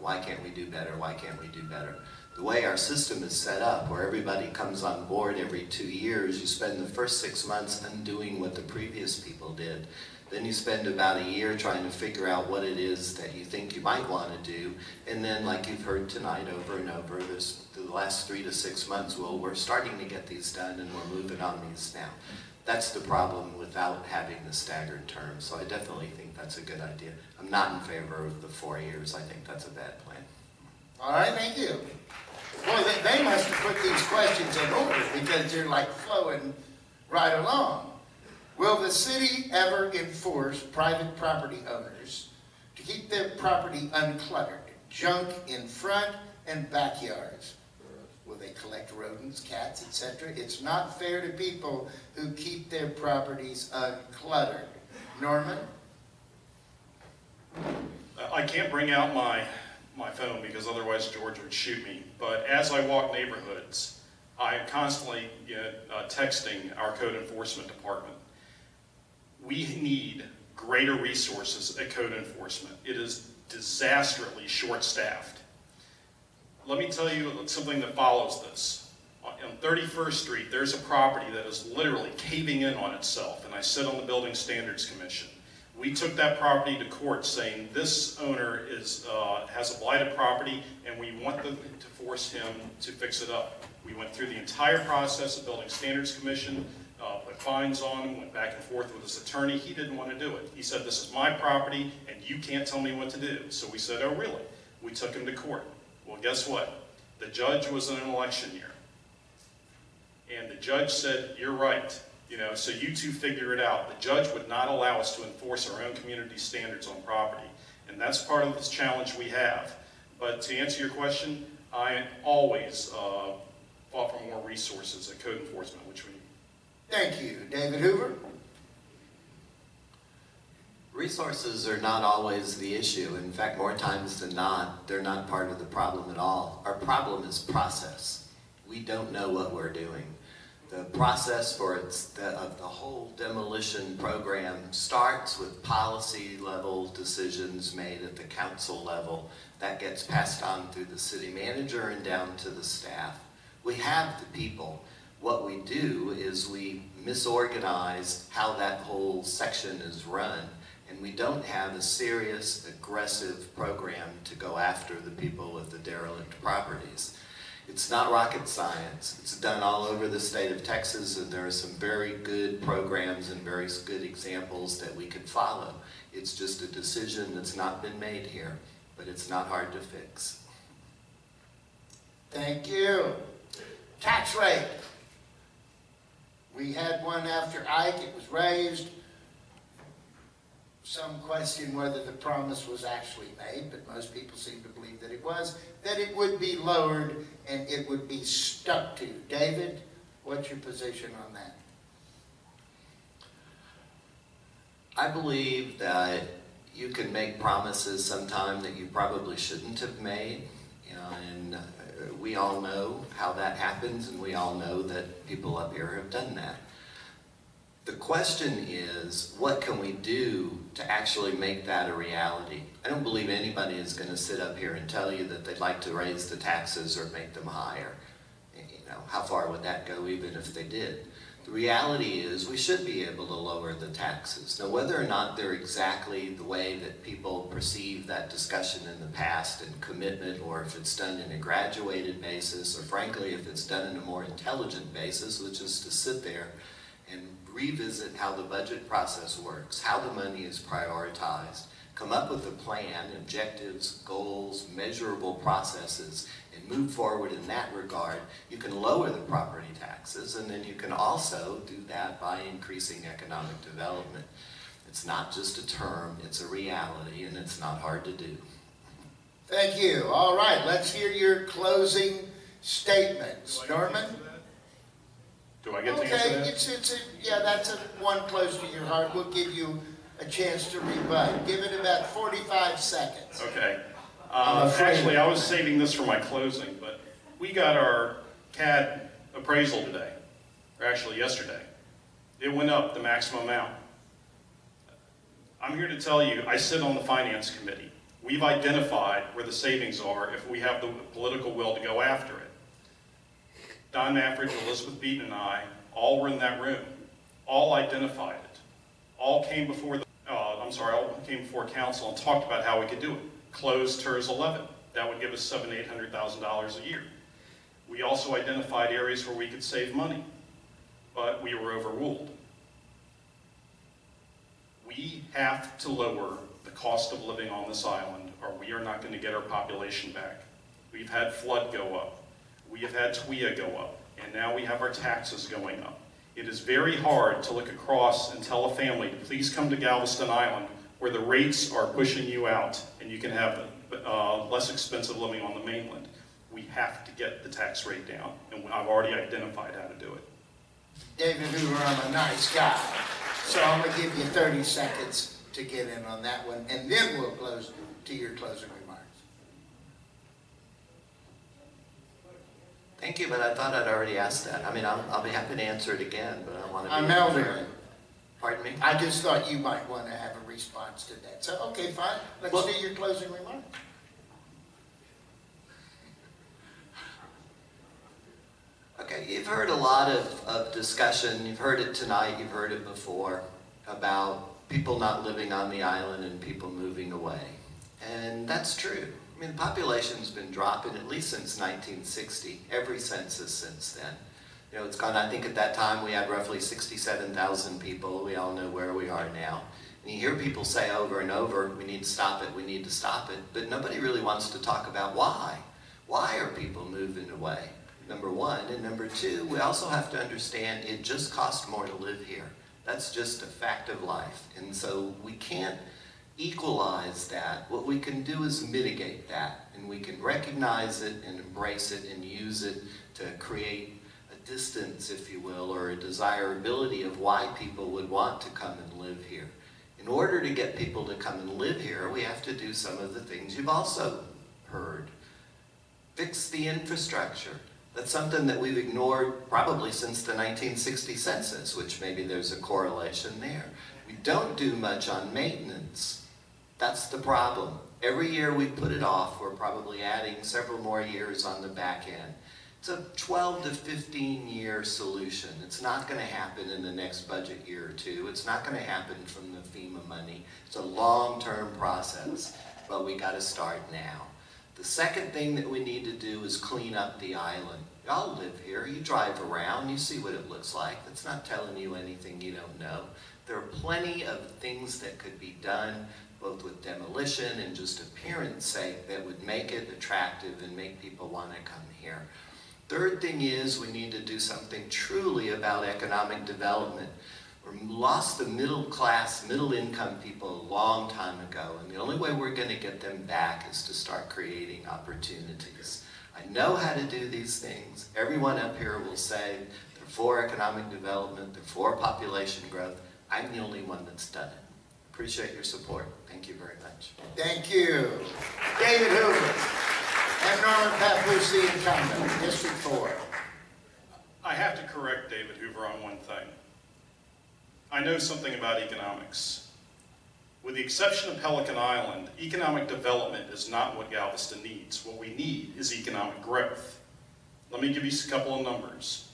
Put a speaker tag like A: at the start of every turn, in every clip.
A: why can't we do better, why can't we do better? The way our system is set up, where everybody comes on board every 2 years, you spend the first 6 months undoing what the previous people did. Then you spend about a year trying to figure out what it is that you think you might want to do. And then, like you've heard tonight over and over, the last 3 to 6 months, well, we're starting to get these done and we're moving on these now. That's the problem without having the staggered term. So I definitely think that's a good idea. I'm not in favor of the 4 years. I think that's a bad plan.
B: All right, thank you. Boy, they must have put these questions in order because they're like flowing right along. Will the city ever enforce private property owners to keep their property uncluttered, junk in front and backyards? Will they collect rodents, cats, etc.? It's not fair to people who keep their properties uncluttered. Norman?
C: I can't bring out my phone because otherwise George would shoot me. But as I walk neighborhoods, I am constantly texting our code enforcement department. We need greater resources at code enforcement. It is disastrously short-staffed. Let me tell you something that follows this. On 31st Street, there's a property that is literally caving in on itself, and I sit on the Building Standards Commission. We took that property to court saying this owner has a blighted property and we want to force him to fix it up. We went through the entire process of Building Standards Commission, put fines on him, went back and forth with his attorney. He didn't want to do it. He said, this is my property and you can't tell me what to do. So we said, oh really? We took him to court. Well, guess what? The judge was in an election year. And the judge said, you're right. So you two figure it out. The judge would not allow us to enforce our own community standards on property. And that's part of this challenge we have. But to answer your question, I always fought for more resources at code enforcement, which we need.
B: Thank you. David Hoover?
A: Resources are not always the issue. In fact, more times than not, they're not part of the problem at all. Our problem is process. We don't know what we're doing. The process of the whole demolition program starts with policy level decisions made at the council level. That gets passed on through the city manager and down to the staff. We have the people. What we do is we misorganize how that whole section is run, and we don't have a serious, aggressive program to go after the people with the derelict properties. It's not rocket science. It's done all over the state of Texas, and there are some very good programs and very good examples that we could follow. It's just a decision that's not been made here, but it's not hard to fix.
B: Thank you. Tax rate. We had one after Ike. It was raised. Some question whether the promise was actually made, but most people seem to believe that it was, that it would be lowered and it would be stuck to. David, what's your position on that?
A: I believe that you can make promises sometime that you probably shouldn't have made, and we all know how that happens, and we all know that people up here have done that. The question is, what can we do to actually make that a reality? I don't believe anybody is going to sit up here and tell you that they'd like to raise the taxes or make them higher. How far would that go even if they did? The reality is we should be able to lower the taxes. Now, whether or not they're exactly the way that people perceive that discussion in the past and commitment, or if it's done in a graduated basis, or frankly, if it's done in a more intelligent basis, which is to sit there and revisit how the budget process works, how the money is prioritized, come up with a plan, objectives, goals, measurable processes, and move forward in that regard, you can lower the property taxes, and then you can also do that by increasing economic development. It's not just a term, it's a reality, and it's not hard to do.
B: Thank you. All right, let's hear your closing statements. Norman?
C: Do I get to answer that?
B: Yeah, that's one close to your heart. We'll give you a chance to rebut. Give it about 45 seconds.
C: Okay. Actually, I was saving this for my closing, but we got our CAD appraisal today, or actually yesterday. It went up the maximum amount. I'm here to tell you, I sit on the finance committee. We've identified where the savings are if we have the political will to go after it. Don Maffridge, Elizabeth Beaton, and I all were in that room, all identified it, all came before all came before council and talked about how we could do it. Close TERS 11, that would give us $700,000 to $800,000 a year. We also identified areas where we could save money, but we were overruled. We have to lower the cost of living on this island, or we are not going to get our population back. We've had flood go up. We have had TWIA go up, and now we have our taxes going up. It is very hard to look across and tell a family to please come to Galveston Island where the rates are pushing you out and you can have less expensive living on the mainland. We have to get the tax rate down, and I've already identified how to do it.
B: David Hoover, I'm a nice guy, so I'm going to give you 30 seconds to get in on that one, and then we'll close to your closing remarks.
A: Thank you, but I thought I'd already asked that. I mean, I'll be happy to answer it again, but I want to be
B: I'm elderly.
A: Pardon me?
B: I just thought you might want to have a response to that. So, okay, fine. Let's do your closing remarks.
A: Okay, you've heard a lot of discussion. You've heard it tonight, you've heard it before, about people not living on the island and people moving away. And that's true. I mean, the population's been dropping at least since 1960, every census since then. You know, it's gone, I think at that time we had roughly 67,000 people. We all know where we are now. And you hear people say over and over, we need to stop it, we need to stop it. But nobody really wants to talk about why. Why are people moving away? Number one. And number two, we also have to understand it just costs more to live here. That's just a fact of life. And so we can't equalize that. What we can do is mitigate that, and we can recognize it and embrace it and use it to create a distance, if you will, or a desirability of why people would want to come and live here. In order to get people to come and live here, we have to do some of the things you've also heard. Fix the infrastructure. That's something that we've ignored probably since the 1960 census, which maybe there's a correlation there. We don't do much on maintenance. That's the problem. Every year we put it off, we're probably adding several more years on the back end. It's a 12 to 15 year solution. It's not going to happen in the next budget year or two. It's not going to happen from the FEMA money. It's a long-term process, but we got to start now. The second thing that we need to do is clean up the island. Y'all live here, you drive around, you see what it looks like. That's not telling you anything you don't know. There are plenty of things that could be done, both with demolition and just appearance sake, that would make it attractive and make people want to come here. Third thing is we need to do something truly about economic development. We lost the middle class, middle income people a long time ago, and the only way we're going to get them back is to start creating opportunities. I know how to do these things. Everyone up here will say they're for economic development, they're for population growth. I'm the only one that's done it. Appreciate your support. Thank you very much.
B: Thank you. David Hoover and Norman Papoose, the incumbent, District 4.
C: I have to correct David Hoover on one thing. I know something about economics. With the exception of Pelican Island, economic development is not what Galveston needs. What we need is economic growth. Let me give you a couple of numbers.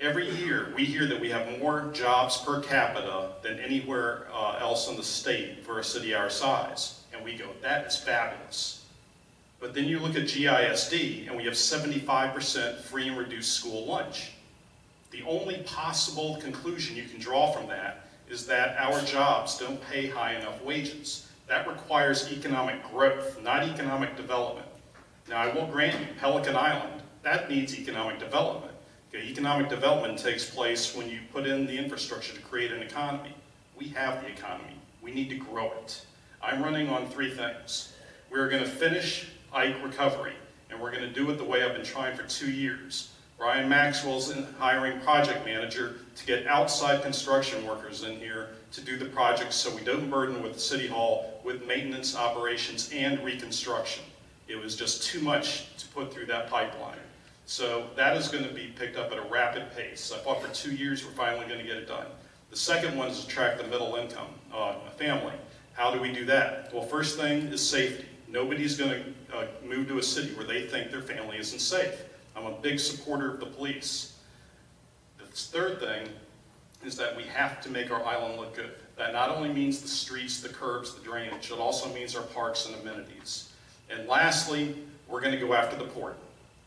C: Every year, we hear that we have more jobs per capita than anywhere else in the state for a city our size. And we go, that is fabulous. But then you look at GISD, and we have 75% free and reduced school lunch. The only possible conclusion you can draw from that is that our jobs don't pay high enough wages. That requires economic growth, not economic development. Now, I will grant you, Pelican Island, that needs economic development. Okay, economic development takes place when you put in the infrastructure to create an economy. We have the economy. We need to grow it. I'm running on three things. We're going to finish Ike recovery, and we're going to do it the way I've been trying for 2 years. Brian Maxwell's hiring project manager to get outside construction workers in here to do the projects so we don't burden with City Hall with maintenance, operations, and reconstruction. It was just too much to put through that pipeline. So that is going to be picked up at a rapid pace. I thought for 2 years we're finally going to get it done. The second one is attract the middle income family. How do we do that? Well, first thing is safety. Nobody's going to move to a city where they think their family isn't safe. I'm a big supporter of the police. The third thing is that we have to make our island look good. That not only means the streets, the curbs, the drainage, it also means our parks and amenities. And lastly, we're going to go after the port.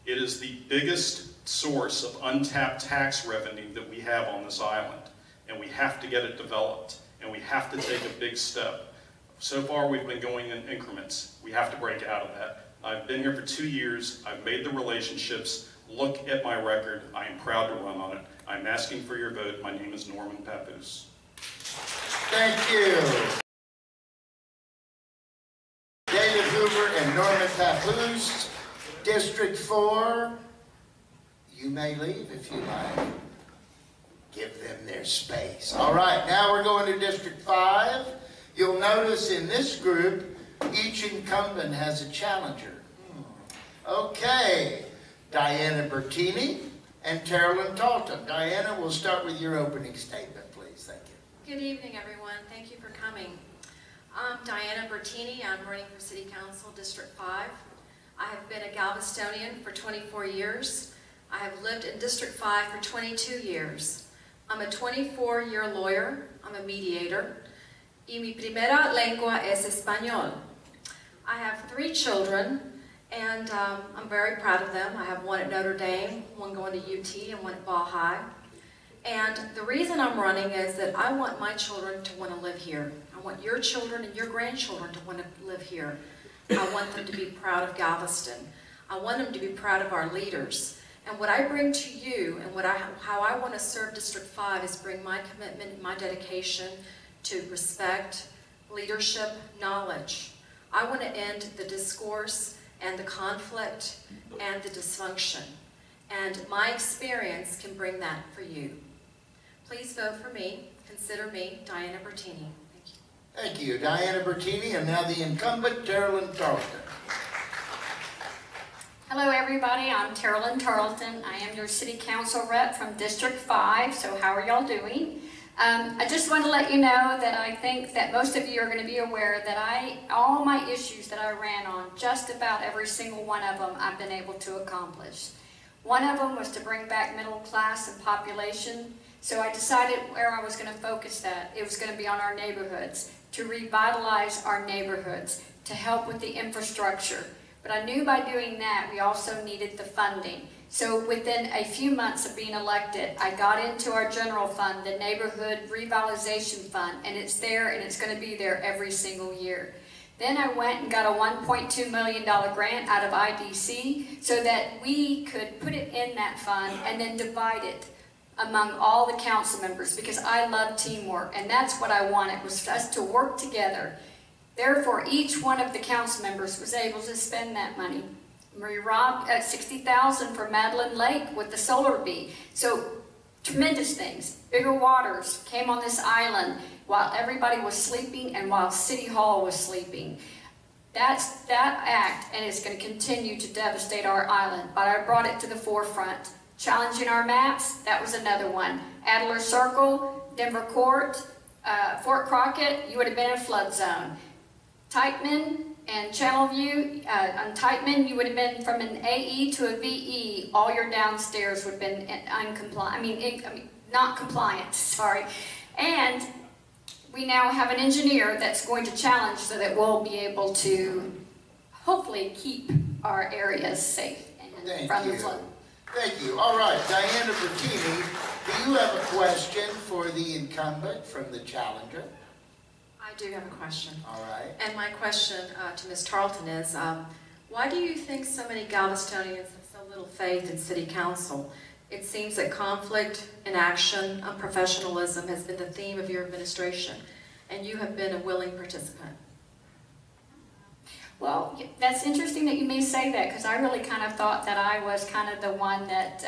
C: It is the biggest source of untapped tax revenue that we have on this island, and we have to get it developed, and we have to take a big step. So far, we've been going in increments. We have to break out of that. I've been here for 2 years. I've made the relationships. Look at my record. I am proud to run on it. I'm asking for your vote. My name is Norman Papoose.
B: Thank you. David Hoover and Norman Papoose, District 4. You may leave if you like. Give them their space. All right, now we're going to District 5. You'll notice in this group, each incumbent has a challenger. Okay, Diana Bertini and Terrellyn Talton. Diana, we'll start with your opening statement, please. Thank you.
D: Good evening, everyone. Thank you for coming. I'm Diana Bertini. I'm running for City Council District 5. I have been a Galvestonian for 24 years. I have lived in District 5 for 22 years. I'm a 24-year lawyer. I'm a mediator. Y mi primera lengua es español. I have 3 children, and I'm very proud of them. I have one at Notre Dame, one going to UT, and one at Ball High. And the reason I'm running is that I want my children to want to live here. I want your children and your grandchildren to want to live here. I want them to be proud of Galveston. I want them to be proud of our leaders. And what I bring to you and how I want to serve District 5 is bring my commitment and my dedication to respect, leadership, knowledge. I want to end the discourse and the conflict and the dysfunction. And my experience can bring that for you. Please vote for me. Consider me Diana Bertini. Thank you.
B: Thank you, Diana Bertini, and now the incumbent, Terrellyn Tarleton.
E: Hello everybody, I'm Terrellyn Tarleton. I am your City Council rep from District 5, so how are y'all doing? I just want to let you know that I think that most of you are going to be aware that all my issues that I ran on, just about every single one of them, I've been able to accomplish. One of them was to bring back middle class and population, so I decided where I was going to focus that. It was going to be on our neighborhoods, to revitalize our neighborhoods, to help with the infrastructure. But I knew by doing that, we also needed the funding. So within a few months of being elected, I got into our general fund, the Neighborhood Revitalization Fund, and it's there and it's going to be there every single year. Then I went and got a $1.2 million grant out of IDC so that we could put it in that fund and then divide it among all the council members, because I love teamwork, and that's what I wanted, was us to work together. Therefore, each one of the council members was able to spend that money. We robbed at $60,000 for Madeline Lake with the solar bee. So tremendous things. Bigger Waters came on this island while everybody was sleeping and while City Hall was sleeping. That's that act, and it's going to continue to devastate our island. But I brought it to the forefront. Challenging our maps, that was another one. Adler Circle, Denver Court, Fort Crockett, you would have been in a flood zone. Titeman and Channelview, on Titeman, you would have been from an AE to a VE. All your downstairs would have been not compliant, sorry. And we now have an engineer that's going to challenge so that we'll be able to hopefully keep our areas safe and from the flood.
B: Thank you. All right, Diana Bertini, do you have a question for the incumbent from the challenger?
D: I do have a question.
B: All right.
D: And my question to Ms. Tarleton is, why do you think so many Galvestonians have so little faith in City Council? It seems that conflict, inaction, unprofessionalism has been the theme of your administration, and you have been a willing participant.
E: Well, that's interesting that you may say that, because I really kind of thought that I was kind of the one that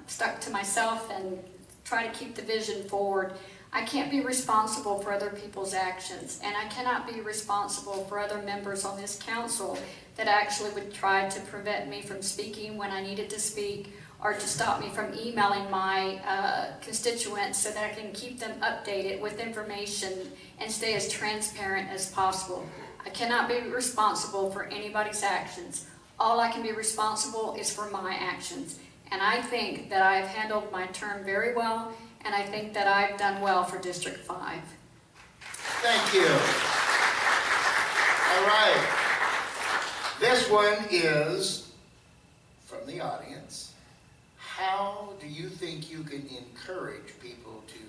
E: stuck to myself and tried to keep the vision forward. I can't be responsible for other people's actions, and I cannot be responsible for other members on this council that actually would try to prevent me from speaking when I needed to speak, or to stop me from emailing my constituents so that I can keep them updated with information and stay as transparent as possible. I cannot be responsible for anybody's actions. All I can be responsible is for my actions. And I think that I've handled my term very well, and I think that I've done well for District 5.
B: Thank you. All right. This one is from the audience. How do you think you can encourage people to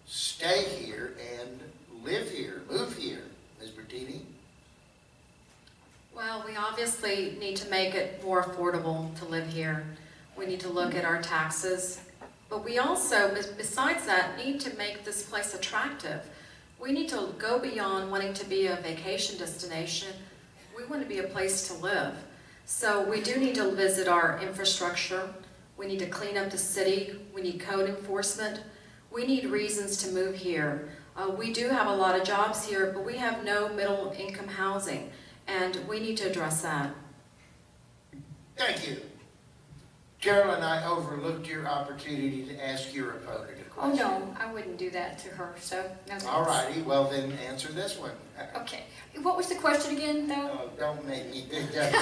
B: stay here and live here, move here? Ms. Bertini?
D: Well, we obviously need to make it more affordable to live here. We need to look at our taxes. But we also, besides that, need to make this place attractive. We need to go beyond wanting to be a vacation destination. We want to be a place to live. So we do need to visit our infrastructure. We need to clean up the city. We need code enforcement. We need reasons to move here. We do have a lot of jobs here, but we have no middle income housing, and we need to address that.
B: Thank you. Carol and I overlooked your opportunity to ask your opponent a
E: Oh,
B: question.
E: no, I wouldn't do that to her, so no thanks.
B: All righty, well then answer this one.
E: Okay. What was the question again, though?
B: Oh, don't make me do that.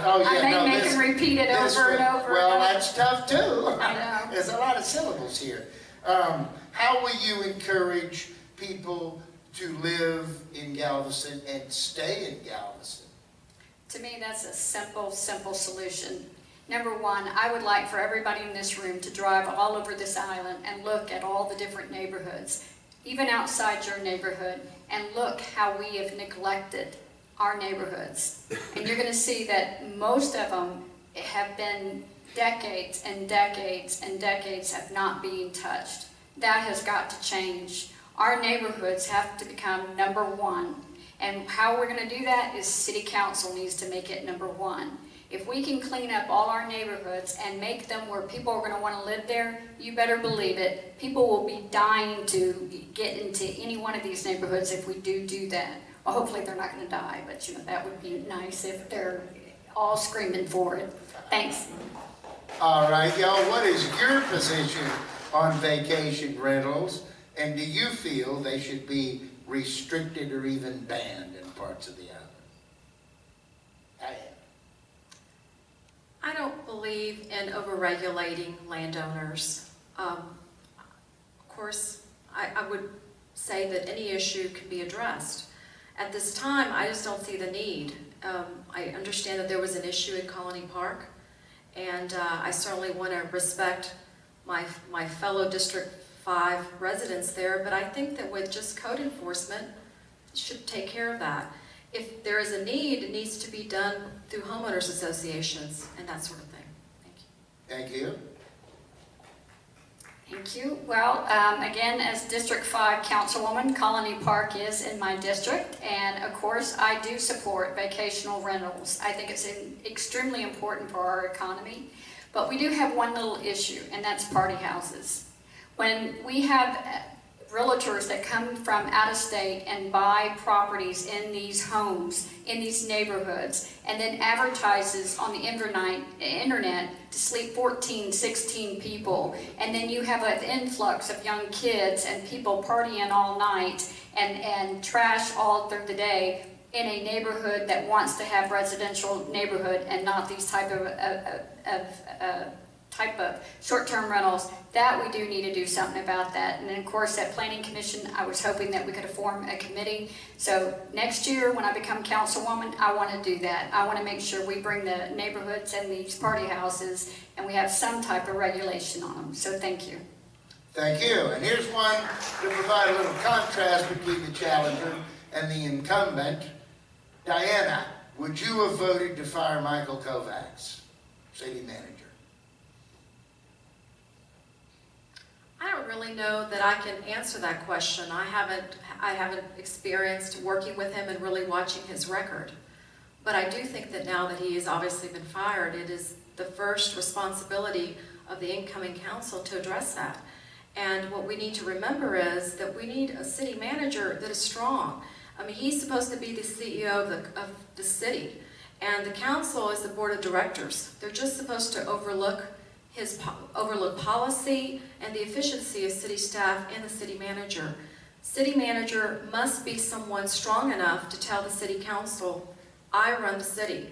B: Oh,
E: I
B: yeah,
E: may
B: no,
E: make
B: this-
E: him repeat it
B: this
E: over and
B: one-
E: over.
B: Well,
E: and over.
B: that's tough too.
E: I know.
B: There's a lot of syllables here. How will you encourage people to live in Galveston and stay in Galveston?
E: To me, that's a simple solution. Number one, I would like for everybody in this room to drive all over this island and look at all the different neighborhoods, even outside your neighborhood, and look how we have neglected our neighborhoods. And you're going to see that most of them have been decades and decades and decades of not being touched. That has got to change. Our neighborhoods have to become number one. And how we're going to do that is City Council needs to make it number one. If we can clean up all our neighborhoods and make them where people are going to want to live there, you better believe it. People will be dying to get into any one of these neighborhoods if we do that. Well, hopefully they're not going to die, but you know, that would be nice if they're all screaming for it. Thanks.
B: All right, y'all, what is your position on vacation rentals? And do you feel they should be restricted or even banned in parts of the island?
D: I don't believe in overregulating landowners. Of course, I would say that any issue can be addressed. At this time, I just don't see the need. I understand that there was an issue at Colony Park, and I certainly want to respect my fellow District 5 residents there, but I think that with just code enforcement, it should take care of that. If there is a need, it needs to be done through homeowners associations and that sort of thing. Thank you.
B: Thank you.
E: Thank you. Well, again, as District 5 Councilwoman, Colony Park is in my district, and of course, I do support vacational rentals. I think it's extremely important for our economy, but we do have one little issue, and that's party houses. When we have realtors that come from out of state and buy properties in these homes, in these neighborhoods, and then advertises on the internet to sleep 14, 16 people, and then you have an influx of young kids and people partying all night and trash all through the day in a neighborhood that wants to have residential neighborhood and not these type of short-term rentals, that we do need to do something about that. And then of course at Planning Commission, I was hoping that we could form a committee. So next year when I become councilwoman, I want to do that. I want to make sure we bring the neighborhoods and these party houses and we have some type of regulation on them. So thank you.
B: Thank you. And here's one to provide a little contrast between the challenger and the incumbent. Diana, would you have voted to fire Michael Kovacs, city manager?
D: I don't really know that I can answer that question. I haven't experienced working with him and really watching his record. But I do think that now that he has obviously been fired, it is the first responsibility of the incoming council to address that. And what we need to remember is that we need a city manager that is strong. I mean, he's supposed to be the CEO of the city, and the council is the board of directors. They're just supposed to overlook policy and the efficiency of city staff and the city manager. City manager must be someone strong enough to tell the city council, I run the city.